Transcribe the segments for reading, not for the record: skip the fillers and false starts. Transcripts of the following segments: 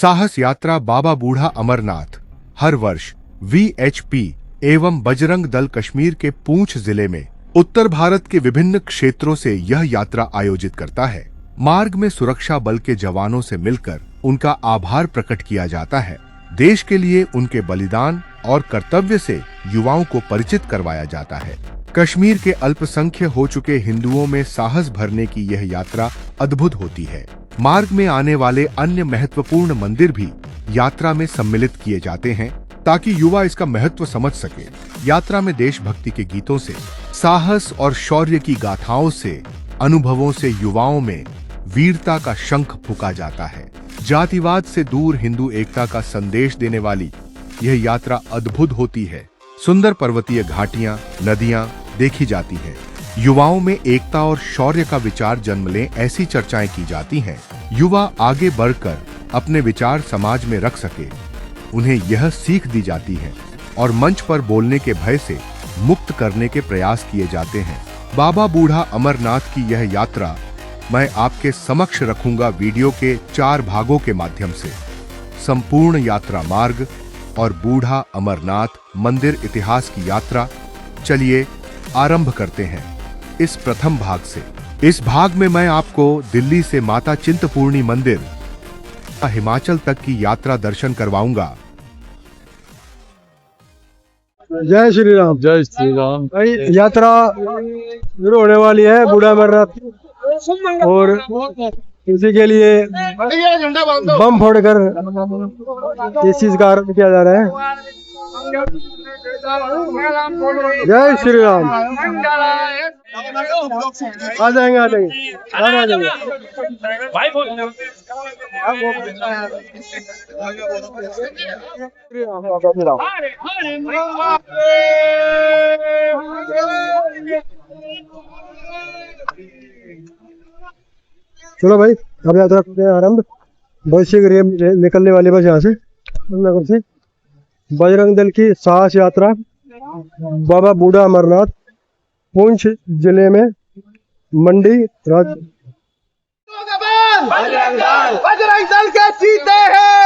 साहस यात्रा बाबा बूढ़ा अमरनाथ हर वर्ष वीएचपी एवं बजरंग दल कश्मीर के पूंछ जिले में उत्तर भारत के विभिन्न क्षेत्रों से यह यात्रा आयोजित करता है। मार्ग में सुरक्षा बल के जवानों से मिलकर उनका आभार प्रकट किया जाता है। देश के लिए उनके बलिदान और कर्तव्य से युवाओं को परिचित करवाया जाता है। कश्मीर के अल्पसंख्य हो चुके हिंदुओं में साहस भरने की यह यात्रा अद्भुत होती है। मार्ग में आने वाले अन्य महत्वपूर्ण मंदिर भी यात्रा में सम्मिलित किए जाते हैं ताकि युवा इसका महत्व समझ सके। यात्रा में देशभक्ति के गीतों से, साहस और शौर्य की गाथाओं से, अनुभवों से युवाओं में वीरता का शंख फूंका जाता है। जातिवाद से दूर हिंदू एकता का संदेश देने वाली यह यात्रा अद्भुत होती है। सुंदर पर्वतीय घाटियां, नदियां देखी जाती हैं। युवाओं में एकता और शौर्य का विचार जन्म लें, ऐसी चर्चाएं की जाती हैं। युवा आगे बढ़कर अपने विचार समाज में रख सके, उन्हें यह सीख दी जाती है और मंच पर बोलने के भय से मुक्त करने के प्रयास किए जाते हैं। बाबा बूढ़ा अमरनाथ की यह यात्रा मैं आपके समक्ष रखूंगा वीडियो के 4 भागों के माध्यम से। संपूर्ण यात्रा मार्ग और बूढ़ा अमरनाथ मंदिर इतिहास की यात्रा। चलिए आरंभ करते हैं इस प्रथम भाग से। इस भाग में मैं आपको दिल्ली से माता चिंतपूर्णी मंदिर, हिमाचल तक की यात्रा दर्शन करवाऊंगा। जय श्री राम। जय श्री राम। भाई यात्रा शुरू होने वाली है बूढ़ा अमरनाथ, और इसी के लिए बम फोड़कर इस चीज का आरंभ किया जा रहा है। जय श्री राम। आ जाएंगे आ जाएंगे आ जाएंगे। चलो भाई, अब यात्रा करते हैं आरंभ। बस शीघ्र निकलने वाली बस यहाँ से बजरंग दल की साहस यात्रा बाबा बूढ़ा अमरनाथ, पूंछ जिले में मंडी राज्य। बजरंग दल के जीते हैं।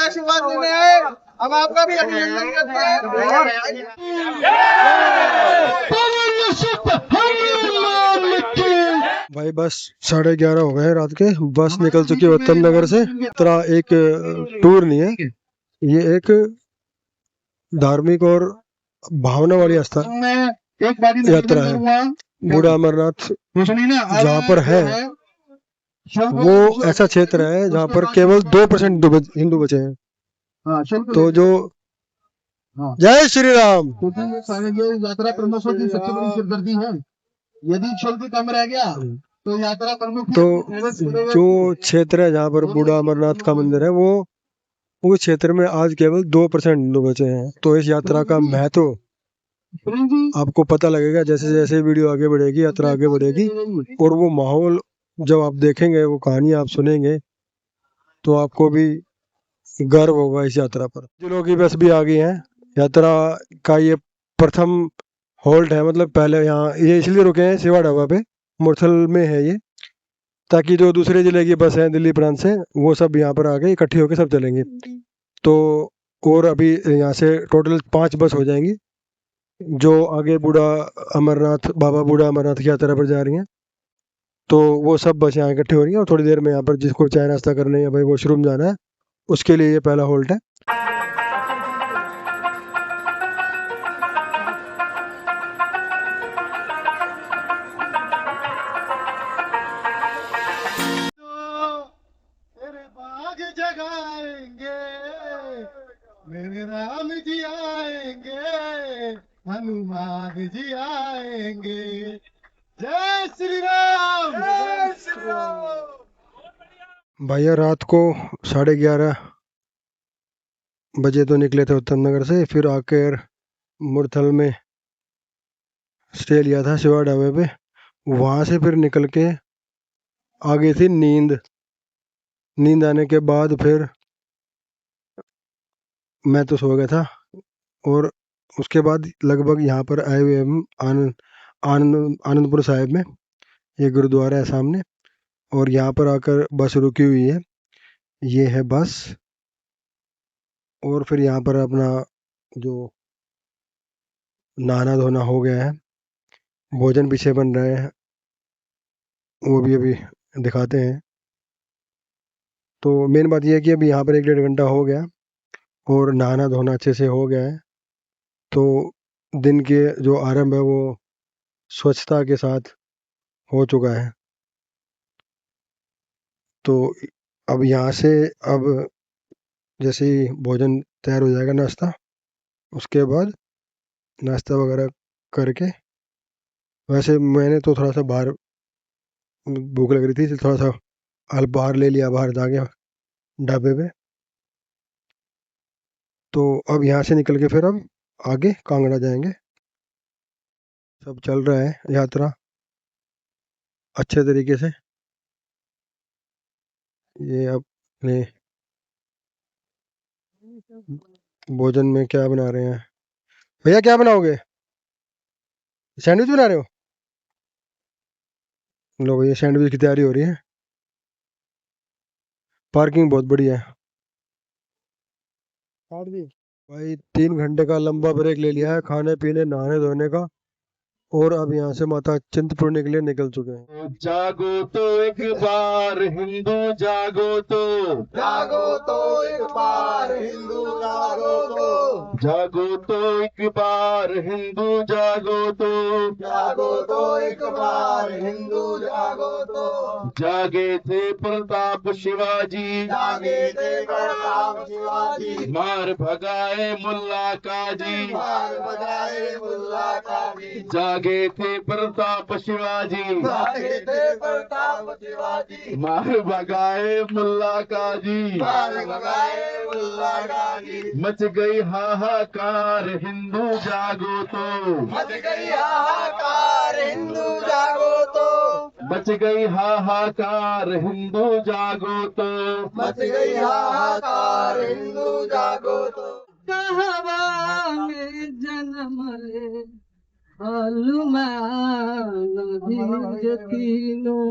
आशीर्वाद देने आए, हम आपका भी अभिनंदन करते हैं। भाई बस 11:30 हो गए रात के। बस निकल चुकी है उत्तम नगर से। तरह एक टूर नहीं है, ये एक धार्मिक और भावना वाली यात्रा है। बूढ़ा अमरनाथ जहाँ पर है वो ऐसा क्षेत्र है जहाँ पर केवल 2% हिंदू बचे हैं। तो जो जय श्री राम। यात्रा प्रमोशन की सबसे बड़ी सिरदर्दी है। यदि शुल्क कम रह गया तो यात्रा प्रमुख तो जो क्षेत्र है जहाँ पर बूढ़ा अमरनाथ का मंदिर है वो उस क्षेत्र में आज केवल 2% हिंदू बचे हैं। तो इस यात्रा का महत्व आपको पता लगेगा जैसे जैसे वीडियो आगे बढ़ेगी, यात्रा आगे बढ़ेगी, और वो माहौल जब आप देखेंगे, वो कहानी आप सुनेंगे, तो आपको भी गर्व होगा इस यात्रा पर। जिलों की बस भी आ गई है। यात्रा का ये प्रथम होल्ट है, मतलब पहले यहाँ ये इसलिए रुके हैं सिवा ढाबा पे, मुरथल में है ये, ताकि जो दूसरे जिले की बस है दिल्ली प्रांत से, वो सब यहाँ पर आके इकट्ठी होकर सब चलेंगे। तो और अभी यहाँ से टोटल 5 बस हो जाएंगी जो आगे बूढ़ा अमरनाथ, बाबा बूढ़ा अमरनाथ की यात्रा पर जा रही हैं। तो वो सब बस यहाँ इकट्ठी हो रही हैं और थोड़ी देर में यहाँ पर जिसको चाय नाश्ता करने या भाई वॉशरूम जाना है उसके लिए ये पहला होल्ट है। मेरे राम जी आएंगे, हनुमान जी आएंगे। जय श्री राम। जय श्री राम। भैया रात को 11:30 बजे तो निकले थे उत्तम नगर से, फिर आकर मुरथल में स्टे लिया था शिवा ढाबे पे। वहां से फिर निकल के आगे थी नींद आने के बाद फिर मैं तो सो गया था, और उसके बाद लगभग यहाँ पर आए हुए हम आनंदपुर साहिब में, ये गुरुद्वारा है सामने, और यहाँ पर आकर बस रुकी हुई है। ये है बस। और फिर यहाँ पर अपना जो नहाना धोना हो गया है, भोजन पीछे बन रहे हैं, वो भी अभी दिखाते हैं। तो मेन बात यह है कि अभी यहाँ पर 1-1.5 घंटा हो गया और नहाना धोना अच्छे से हो गया है। तो दिन के जो आरंभ है वो स्वच्छता के साथ हो चुका है। तो अब यहाँ से अब जैसे ही भोजन तैयार हो जाएगा, नाश्ता, उसके बाद नाश्ता वगैरह करके, वैसे मैंने तो थोड़ा सा बाहर भूख लग रही थी, इसलिए थोड़ा सा अल्पाहार ले लिया बाहर जाके ढाबे पे। तो अब यहाँ से निकल के फिर अब आगे कांगड़ा जाएंगे। सब चल रहा है यात्रा अच्छे तरीके से। ये अपने भोजन में क्या बना रहे हैं भैया? क्या बनाओगे? सैंडविच बना रहे हो? लो भैया, सैंडविच की तैयारी हो रही है। पार्किंग बहुत बढ़िया है भाई। 3 घंटे का लंबा ब्रेक ले लिया है खाने पीने नहाने धोने का, और अब यहाँ से माता चिंतपूर्णी के लिए निकल चुके हैं। जागो तो एक बार हिंदू जागो तो एक बार हिंदू जागो एक बार हिंदू जागो एक बार हिंदू जागो जागे थे प्रताप शिवाजी शिवाजी मार भगाए मुल्ला काजी बजाए मुल्ला का जागे थे प्रताप शिवाजी प्रताप शिवाजी मार भगाए मुल्ला काजी भगाए मुल्ला का मच गई हाहाकार हिंदू जागो तो मच गई हाहाकार हिंदू जागो मच गई हाहाकार हिंदू जागो तो मच गई हाहाकार हिंदू जागो कहवा में जन्म ले हनुमान धीर तीनों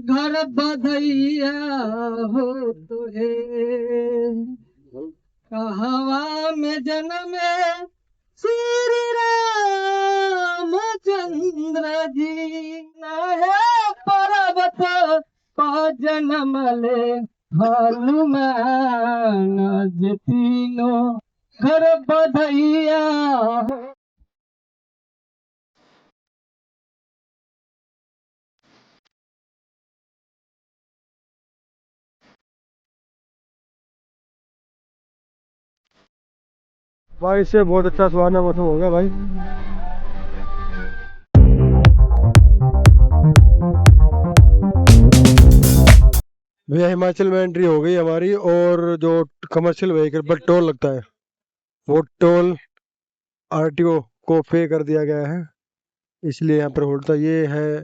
घर बधैया हो तुहे। कहवा में जन्म श्री रामचंद्र जी न है पर्वत पर जन्म ले हनुमान जी तीनों घर बधैया। भाई इससे बहुत अच्छा सुहाना मौसम हो गया भाई। भैया हिमाचल में एंट्री हो गई हमारी, और जो कमर्शियल व्हीकल पर टोल लगता है वो टोल आरटीओ को पे कर दिया गया है, इसलिए यहाँ पर होल्ड था। ये है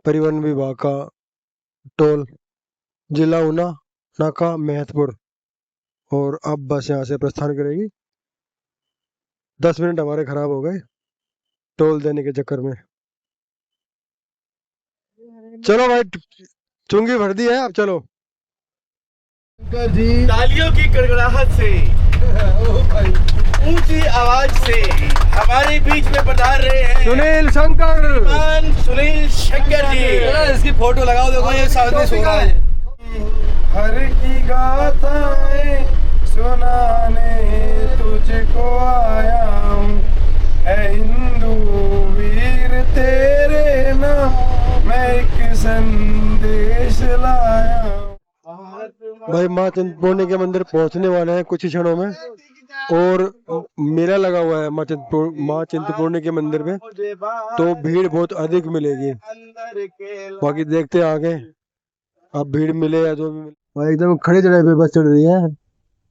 परिवहन विभाग का टोल, जिला ऊना, नाका महतपुर। और अब बस यहाँ से प्रस्थान करेगी। 10 मिनट हमारे खराब हो गए टोल देने के चक्कर में। चलो भाई, चुंगी भर दी है, अब चलो। तालियों की गड़गड़ाहट से ऊंची आवाज से हमारे बीच में पधार रहे हैं सुनील शंकर। सुनील शंकर जी। इसकी फोटो लगाओ, देखो ये सामने सो रहा है। हर की गाथाएं सुनाने तुझको आया हूँ, ऐ हिंदू वीर तेरे नाम मैं एक संदेश लाया हूँ। भाई माँ चिंतपूर्णी के मंदिर पहुंचने वाले हैं कुछ ही क्षणों में, और मेला लगा हुआ है माँ चिंतपूर्णी के मंदिर में, तो भीड़ बहुत अधिक मिलेगी। बाकी देखते हैं आगे, अब भीड़ मिले या जो भी मिले। भाई एकदम खड़े चढ़ाई पे बस चढ़ रही है।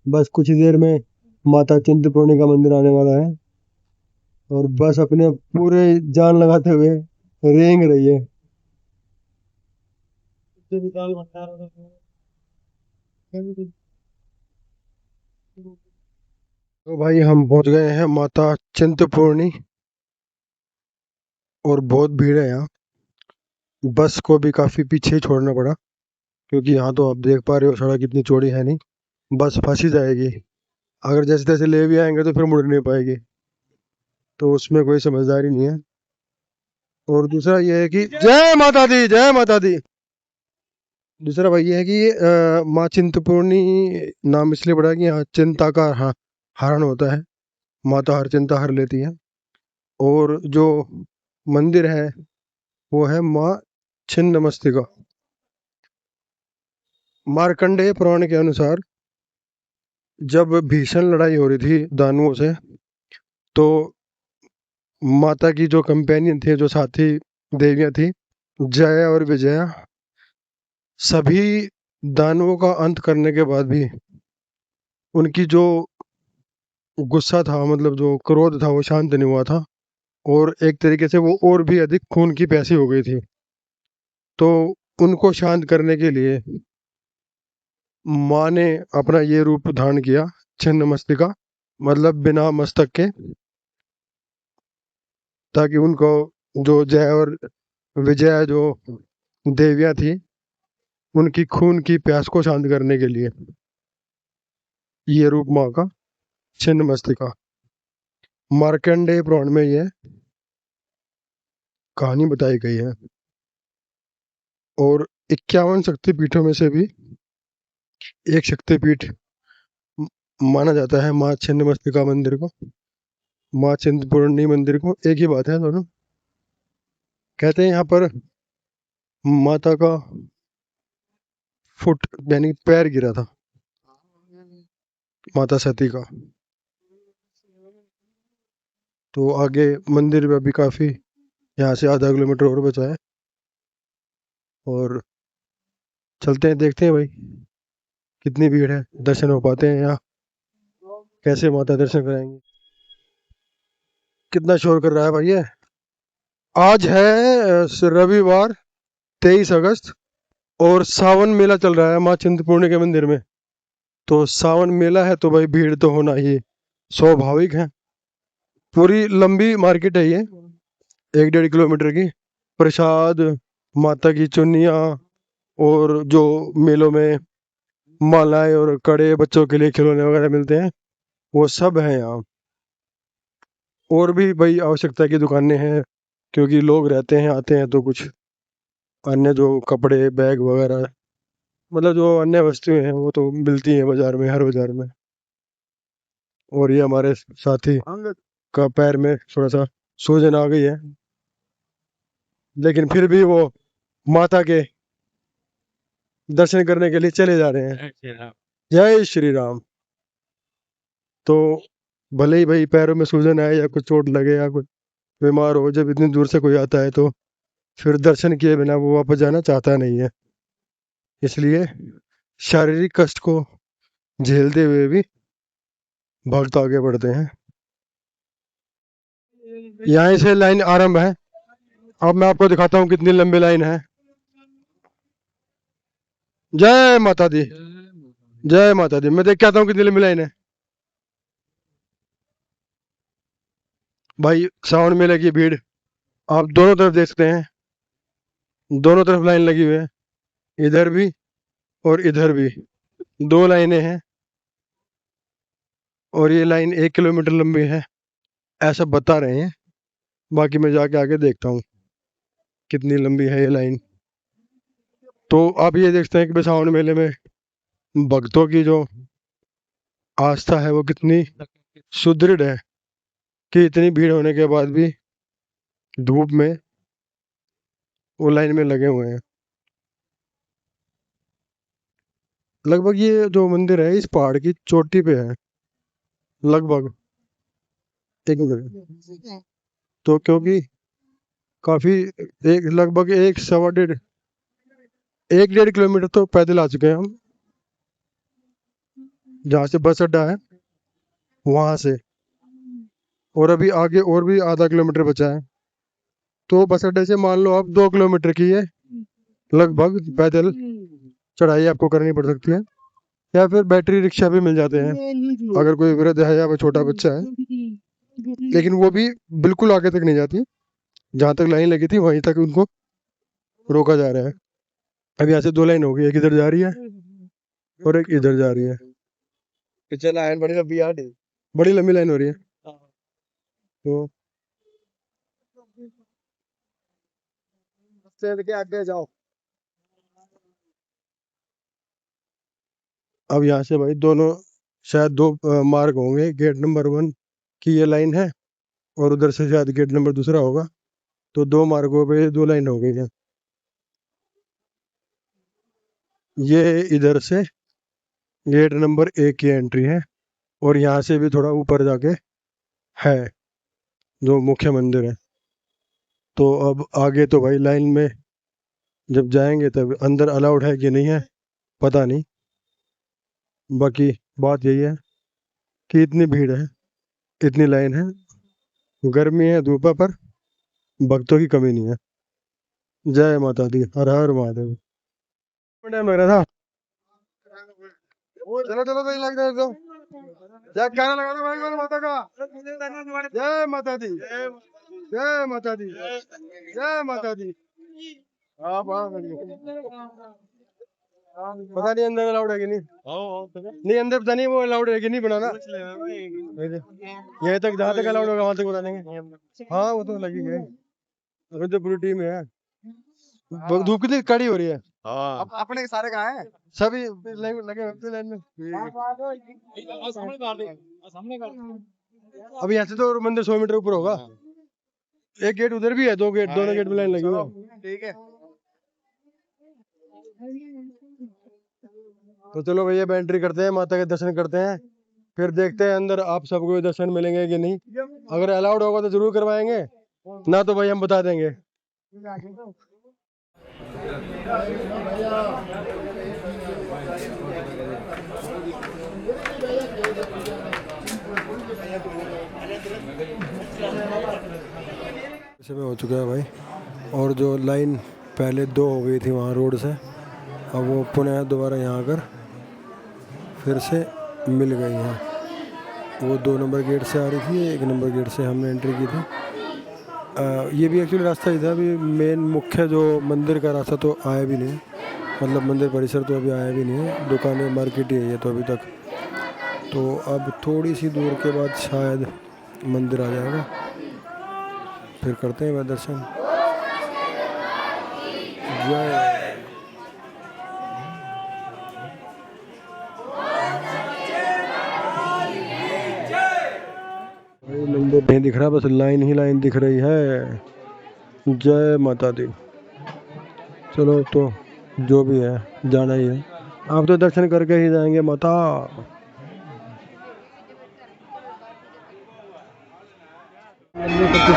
बस कुछ ही देर में माता चिंतपूर्णी का मंदिर आने वाला है, और बस अपने पूरे जान लगाते हुए रेंग रही है। तो भाई हम पहुंच गए हैं माता चिंतपूर्णी, और बहुत भीड़ है यहाँ। बस को भी काफ़ी पीछे ही छोड़ना पड़ा, क्योंकि यहाँ तो आप देख पा रहे हो सड़क इतनी चौड़ी है नहीं, बस फंस ही जाएगी। अगर जैसे तैसे ले भी आएंगे तो फिर मुड़ नहीं पाएगी, तो उसमें कोई समझदारी नहीं है। और दूसरा ये है कि जय माता दी, जय माता दी। दूसरा भाई ये है कि माँ चिंतपूर्णी नाम इसलिए पड़ा कि यहाँ चिंता का हरण होता है, माता हर चिंता हर लेती है। और जो मंदिर है वो है माँ छिन्नमस्तिका। मार्कंडेय पुराण के अनुसार जब भीषण लड़ाई हो रही थी दानवों से, तो माता की जो कंपेनियन थे, जो साथी देवियां थी, जया और विजया, सभी दानवों का अंत करने के बाद भी उनकी जो गुस्सा था, मतलब जो क्रोध था, वो शांत नहीं हुआ था, और एक तरीके से वो और भी अधिक खून की प्यासी हो गई थी। तो उनको शांत करने के लिए माँ ने अपना ये रूप धारण किया, छिन्नमस्तिका, मतलब बिना मस्तक के, ताकि उनको जो जय और विजया जो देवियां थी, उनकी खून की प्यास को शांत करने के लिए ये रूप माँ का छिन्नमस्तिका। मार्कंडेय पुराण में ये कहानी बताई गई है। और 51 शक्तिपीठों में से भी एक शक्तिपीठ माना जाता है माँ छिन्नमस्तिका मंदिर को, माँ चिंतपूर्णी मंदिर को। एक ही बात है दोनों। कहते हैं यहाँ पर माता का फुट यानी पैर गिरा था, माता सती का। तो आगे मंदिर में भी काफी, यहाँ से आधा किलोमीटर और बचा है, और चलते हैं, देखते हैं भाई कितनी भीड़ है, दर्शन हो पाते हैं या कैसे माता दर्शन कराएंगे। कितना शोर कर रहा है भाई ये। आज है रविवार 23 अगस्त, और सावन मेला चल रहा है माँ चिंतपूर्णी के मंदिर में। तो सावन मेला है तो भाई भीड़ तो होना ही स्वाभाविक है। पूरी लंबी मार्केट है ये, 1-1.5 किलोमीटर की। प्रसाद, माता की चुन्नियाँ, और जो मेलों में मालाएं और कड़े, बच्चों के लिए खिलौने वगैरह मिलते हैं, वो सब है यहाँ। और भी भाई आवश्यकता की दुकानें हैं, क्योंकि लोग रहते हैं, आते हैं, तो कुछ अन्य जो कपड़े, बैग वगैरह, मतलब जो अन्य वस्तुएं हैं वो तो मिलती हैं बाजार में, हर बाजार में। और ये हमारे साथी का पैर में थोड़ा सा सूजन आ गई है, लेकिन फिर भी वो माता के दर्शन करने के लिए चले जा रहे हैं। जय श्री राम। तो भले ही भाई पैरों में सूजन आए या कुछ चोट लगे या कुछ बीमार हो, जब इतनी दूर से कोई आता है तो फिर दर्शन किए बिना वो वापस जाना चाहता नहीं है। इसलिए शारीरिक कष्ट को झेलते हुए भी भक्त आगे बढ़ते हैं। यहाँ से लाइन आरंभ है। अब मैं आपको दिखाता हूँ कितनी लंबी लाइन है। जय माता दी, जय माता दी। मैं देख के आता हूँ कितनी लंबी लाइन है। भाई सावन मेले की भीड़ आप दोनों तरफ देख सकते हैं, दोनों तरफ लाइन लगी हुई है, इधर भी और इधर भी, 2 लाइनें हैं। और ये लाइन 1 किलोमीटर लंबी है, ऐसा बता रहे हैं। बाकी मैं जाके आगे देखता हूँ कितनी लंबी है ये लाइन। तो आप ये देखते हैं कि सावन मेले में भक्तों की जो आस्था है वो कितनी सुदृढ़ है, कि इतनी भीड़ होने के बाद भी धूप में वो लाइन में लगे हुए हैं। लगभग ये जो मंदिर है इस पहाड़ की चोटी पे है, लगभग। एक मिनट। तो क्योंकि काफी लगभग 1-1.5 किलोमीटर तो पैदल आ चुके हैं हम, जहाँ से बस अड्डा है वहां से, और अभी आगे और भी आधा किलोमीटर बचा है। तो बस अड्डे से मान लो आप 2 किलोमीटर की है लगभग पैदल चढ़ाई आपको करनी पड़ सकती है, या फिर बैटरी रिक्शा भी मिल जाते हैं अगर कोई वृद्ध है या कोई छोटा बच्चा है। लेकिन वो भी बिल्कुल आगे तक नहीं जाती, जहाँ तक लाइन लगी थी वहीं तक उनको रोका जा रहा है। अब यहाँ से 2 लाइन होगी, एक इधर जा रही है और एक इधर जा रही है। पीछे लाइन बड़ी लंबी यार। बड़ी लंबी लाइन हो रही है। तो के आगे जाओ। अब यहाँ से भाई दोनों शायद 2 मार्ग होंगे। गेट नंबर 1 की ये लाइन है और उधर से शायद गेट नंबर दूसरा होगा। तो 2 मार्गों पे 2 लाइन हो गई है। ये इधर से गेट नंबर 1 की एंट्री है और यहाँ से भी थोड़ा ऊपर जाके है जो मुख्य मंदिर है। तो अब आगे तो भाई लाइन में जब जाएंगे तब अंदर अलाउड है कि नहीं है पता नहीं। बाकी बात यही है कि इतनी भीड़ है, इतनी लाइन है, गर्मी है, धूप है, पर भक्तों की कमी नहीं है। जय माता दी, हर हर महादेव। टाइम लग रहा था। चलो चलो तो लग जाए तो जय गाना लगा दो भाई, बोलो माता का जय माता दी, जय माता दी, जय माता दी। हाँ पता नहीं अंदर अलाउड है कि नहीं। नहीं अंदर पता नहीं वो अलाउड है कि नहीं बनाना। यहीं तक जहाँ तक अलाउड होगा वहां तक बना देंगे। हाँ वो तो लगी है, अभी तो पूरी टीम है। धूप कितनी कड़ी हो रही है। अब अपने सारे कहाँ हैं? सभी लगे हुए लाइन में। अब यहाँ से तो मंदिर 100 मीटर ऊपर होगा। एक गेट उधर भी है, 2 गेट, दोनों गेट में लाइन लगी हुई है। ठीक है। तो चलो भैया एंट्री करते हैं, माता के दर्शन करते हैं, फिर देखते हैं अंदर आप सबको दर्शन मिलेंगे कि नहीं। अगर अलाउड होगा तो जरूर करवाएंगे, ना तो भाई हम बता देंगे। में हो चुका है भाई, और जो लाइन पहले 2 हो गई थी वहाँ रोड से, अब वो पुनः दोबारा यहाँ आकर फिर से मिल गई हैं। वो 2 नंबर गेट से आ रही थी, 1 नंबर गेट से हमने एंट्री की थी। ये भी एक्चुअली रास्ता ही था, अभी मेन मुख्य जो मंदिर का रास्ता तो आया भी नहीं, मतलब मंदिर परिसर तो अभी आया भी नहीं है, दुकानें मार्केट ही है तो अभी तक। तो अब थोड़ी सी दूर के बाद शायद मंदिर आ जाएगा, फिर करते हैं दर्शन। जय नंबर नहीं दिख रहा, बस लाइन ही लाइन दिख रही है। जय माता दी। चलो तो जो भी है जाना ही है, आप तो दर्शन करके ही जाएंगे माता।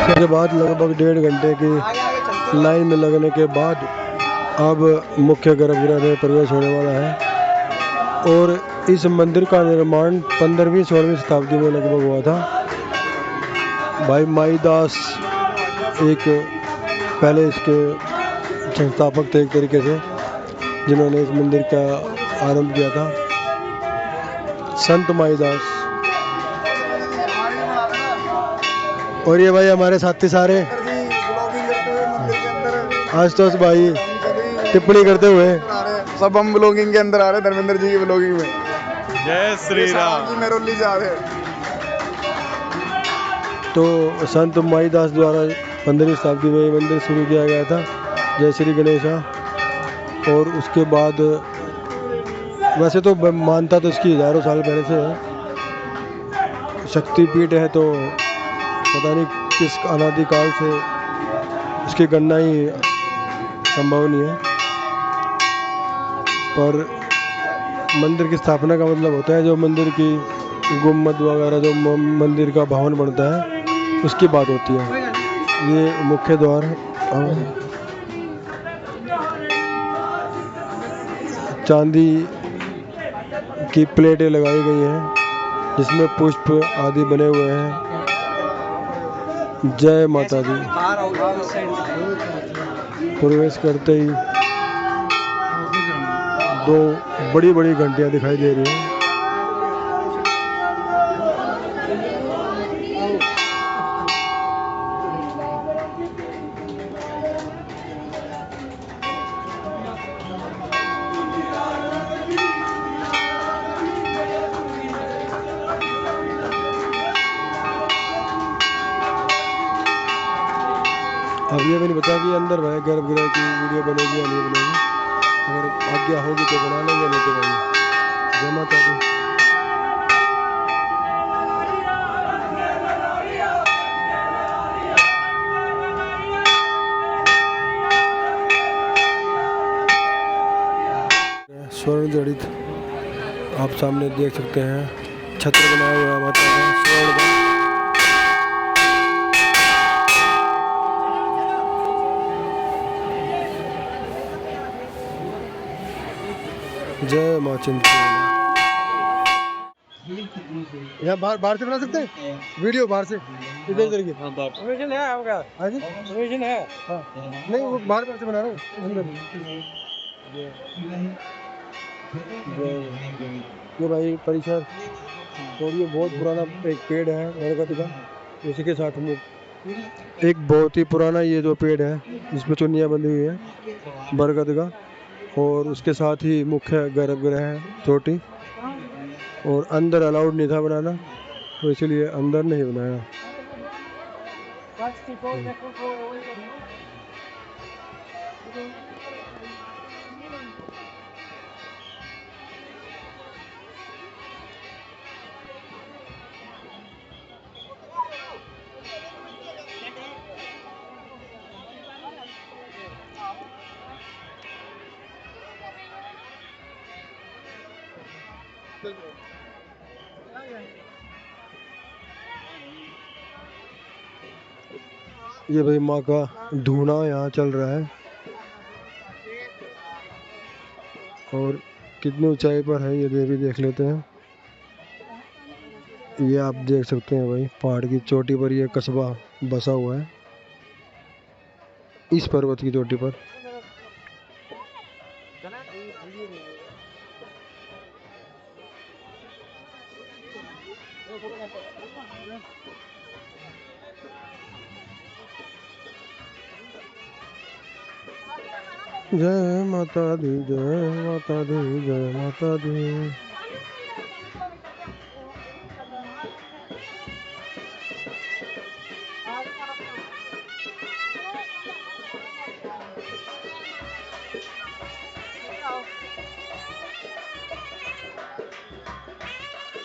के बाद लगभग 1.5 घंटे की लाइन में लगने के बाद अब मुख्य गर्भगृह में प्रवेश होने वाला है। और इस मंदिर का निर्माण 15वीं-16वीं शताब्दी में लगभग हुआ था। भाई माईदास एक पहले इसके संस्थापक थे एक तरीके से, जिन्होंने इस मंदिर का आरंभ किया था, संत माईदास। और ये भाई हमारे साथी सारे आशुतोष भाई टिप्पणी करते हुए, सब हम ब्लॉगिंग के अंदर आ रहे हैं, धर्मेंद्र जी की ब्लॉगिंग में। जय श्री राम जी मेरोली जा रहे हैं। तो संत माईदास द्वारा 15वीं शताब्दी में ये मंदिर शुरू किया गया था, जय श्री गणेशा। और उसके बाद वैसे तो मानता तो इसकी हजारों साल पहले से है, शक्तिपीठ है, तो पता नहीं किस अनादिकाल से इसकी गणना ही संभव नहीं है। पर मंदिर की स्थापना का मतलब होता है जो मंदिर की गुम्बद वगैरह जो मंदिर का भवन बनता है उसकी बात होती है। ये मुख्य द्वार है, चांदी की प्लेटें लगाई गई हैं जिसमें पुष्प आदि बने हुए हैं। जय माता दी। प्रवेश करते ही 2 बड़ी बड़ी घंटियां दिखाई दे रही हैं। अब ये भी नहीं पता कि अंदर भाई गर्भगृह की वीडियो बनेगी या नहीं बनेगी। अगर आज्ञा होगी तो बना लेंगे, नहीं तो भाई जय माता दी। स्वर्ण जड़ित आप सामने देख सकते हैं, छत्र बनाया हुआ है माता का स्वर्ण का। जय माँ चिंतपूर्णी। यहाँ बाहर से बना सकते हैं वीडियो, बाहर से इधर इधर की परमिशन है आपका? हाँ जी परमिशन है। हाँ नहीं वो बाहर से बना रहा हूँ अंदर। ये भाई परिसर, और ये बहुत पुराना एक पेड़ है बरगद का, उसी के साथ में एक बहुत ही पुराना ये जो पेड़ है जिसमें चुन्नियाँ बंधी हुई है बरगद का, और उसके साथ ही मुख्य गर्भगृह है छोटी, और अंदर अलाउड नहीं था बनाना तो इसलिए अंदर नहीं बनाया। ये भाई माँ का धूना यहाँ चल रहा है, और कितनी ऊंचाई पर है ये भी देख लेते हैं। ये आप देख सकते हैं भाई पहाड़ की चोटी पर ये कस्बा बसा हुआ है, इस पर्वत की चोटी पर। जय माता दी, जय माता दी, जय माता दी।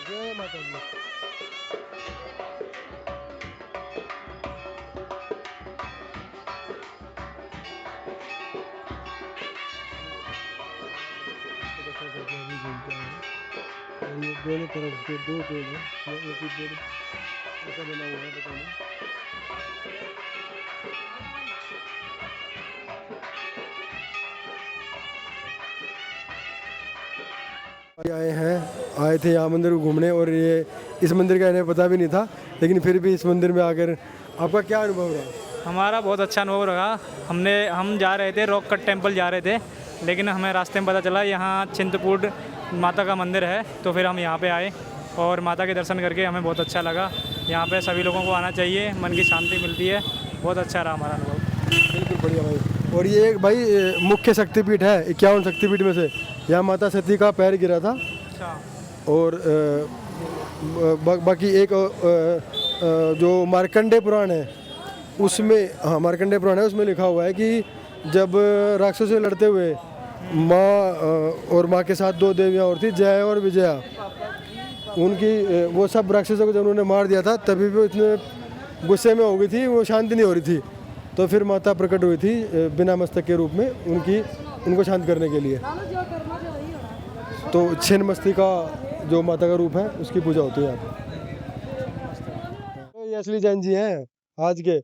जय माता दी। ये दोनों तरफ से दो पेड़ हैं, या एक ही पेड़ ऐसा बना हुआ है पता नहीं। आए थे यहाँ मंदिर को घूमने, और ये इस मंदिर का इन्हें पता भी नहीं था, लेकिन फिर भी इस मंदिर में आकर आपका क्या अनुभव रहा? हमारा बहुत अच्छा अनुभव रहा। हम जा रहे थे रॉक कट टेम्पल जा रहे थे, लेकिन हमें रास्ते में पता चला यहाँ चिंतपूर्ण माता का मंदिर है, तो फिर हम यहाँ पे आए और माता के दर्शन करके हमें बहुत अच्छा लगा। यहाँ पे सभी लोगों को आना चाहिए, मन की शांति मिलती है। बहुत अच्छा रहा हमारा अनुभव। बिल्कुल बढ़िया भाई। और ये एक भाई मुख्य शक्तिपीठ है, 51 शक्तिपीठ में से यहाँ माता सती का पैर गिरा था। अच्छा। और बाकी एक जो मार्कंडेय पुराण है उसमें, हाँ मार्कंडेय पुराण है उसमें लिखा हुआ है कि जब राक्षसों से लड़ते हुए माँ और माँ के साथ दो देवियाँ और थी, जया और विजया, उनकी वो सब राक्षसों को जब उन्होंने मार दिया था तभी भी इतने गुस्से में हो गई थी, वो शांति नहीं हो रही थी, तो फिर माता प्रकट हुई थी बिना मस्तक के रूप में उनको शांत करने के लिए। तो छिन्नमस्तिका जो माता का रूप है उसकी पूजा होती है यहाँ पे। तो ये असली जैन जी हैं आज के,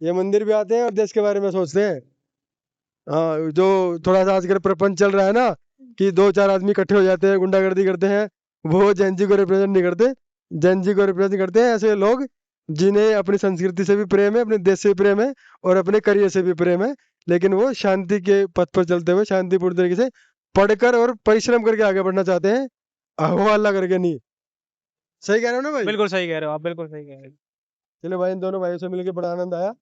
ये मंदिर भी आते हैं और देश के बारे में सोचते हैं। हाँ, जो थोड़ा सा आजकल प्रपंच चल रहा है ना कि 2-4 आदमी इकट्ठे हो जाते हैं, गुंडागर्दी करते हैं, वो जैन जी को रिप्रेजेंट नहीं करते। जैन जी को रिप्रेजेंट करते हैं ऐसे लोग जिन्हें अपनी संस्कृति से भी प्रेम है, अपने देश से भी प्रेम है और अपने करियर से भी प्रेम है, लेकिन वो शांति के पथ पर चलते हुए शांतिपूर्ण तरीके से पढ़कर और परिश्रम करके आगे बढ़ना चाहते हैं, हवाला करके नहीं। सही कह रहे हो ना भाई? बिल्कुल सही कह रहे हो आप, बिल्कुल सही कह रहे हो। चलो भाई, इन दोनों भाइयों से मिलकर बड़ा आनंद आया,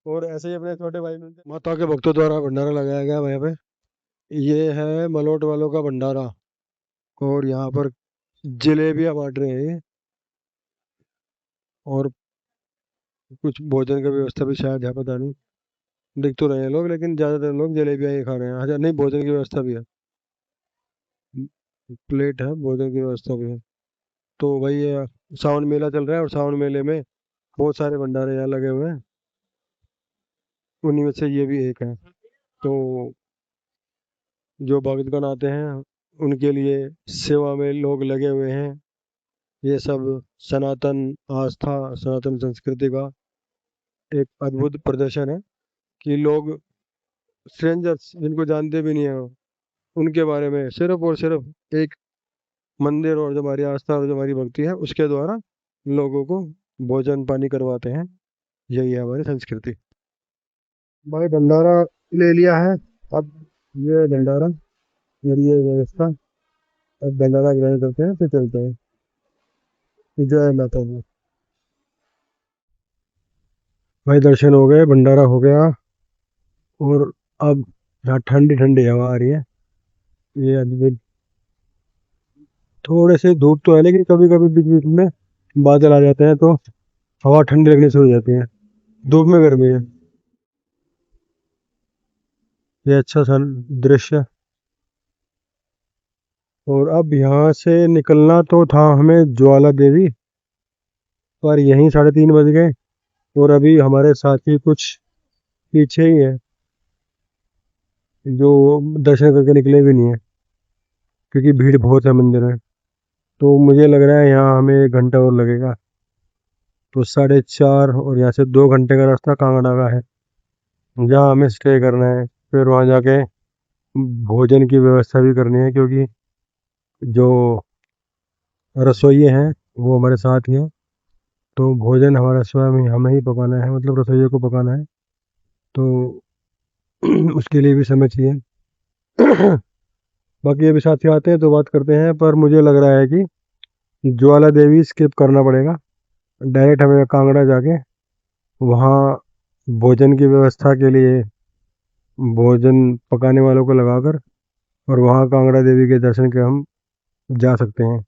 और ऐसे ही अपने छोटे भाई मिलते। माता के भक्तों द्वारा भंडारा लगाया गया वहाँ पे। ये है मलोट वालों का भंडारा, और यहाँ पर जलेबियाँ बांट रहे हैं, और कुछ भोजन का व्यवस्था भी शायद है, पता नहीं। दिख तो रहे हैं लोग, लेकिन ज़्यादातर लोग जलेबियाँ ही खा रहे हैं। अच्छा नहीं, भोजन की व्यवस्था भी है, प्लेट है, भोजन की व्यवस्था भी है। तो भाई ये सावन मेला चल रहा है, और सावन मेले में बहुत सारे भंडारे यहाँ लगे हुए हैं, उन्हीं में से ये भी एक है। तो जो भक्तगण आते हैं उनके लिए सेवा में लोग लगे हुए हैं। ये सब सनातन आस्था, सनातन संस्कृति का एक अद्भुत प्रदर्शन है कि लोग, स्ट्रेंजर्स जिनको जानते भी नहीं है, उनके बारे में सिर्फ और सिर्फ एक मंदिर और जो हमारी आस्था और जो हमारी भक्ति है उसके द्वारा लोगों को भोजन पानी करवाते हैं। यही है हमारी संस्कृति। भाई भंडारा ले लिया है, अब ये भंडारा, ये व्यवस्था, अब भंडारा ग्रहण करते हैं फिर चलते हैं। जय माता दी। भाई दर्शन हो गए, भंडारा हो गया, और अब यहाँ ठंडी ठंडी हवा आ रही है। ये अद्भुत, थोड़े से धूप तो है, लेकिन कभी कभी बीच बीच में बादल आ जाते हैं तो हवा ठंडी लगनी शुरू हो जाती है। धूप में गर्मी है। ये अच्छा सा दृश्य। और अब यहाँ से निकलना तो था हमें ज्वाला देवी, पर यहीं 3:30 बज गए, और अभी हमारे साथी कुछ पीछे ही है जो दर्शन करके निकले भी नहीं है, क्योंकि भीड़ बहुत है मंदिर में। तो मुझे लग रहा है यहाँ हमें 1 घंटा और लगेगा, तो 4:30, और यहाँ से 2 घंटे का रास्ता कांगड़ा का है, जहाँ हमें स्टे करना है। फिर वहाँ जाके भोजन की व्यवस्था भी करनी है, क्योंकि जो रसोइये हैं वो हमारे साथ ही हैं, तो भोजन हमारा स्वयं हमें ही पकाना है, मतलब रसोइये को पकाना है, तो उसके लिए भी समय चाहिए। बाकी अभी साथी आते हैं तो बात करते हैं, पर मुझे लग रहा है कि ज्वाला देवी स्किप करना पड़ेगा। डायरेक्ट हमें कांगड़ा जाके वहाँ भोजन की व्यवस्था के लिए भोजन पकाने वालों को लगाकर, और वहाँ कांगड़ा देवी के दर्शन के हम जा सकते हैं।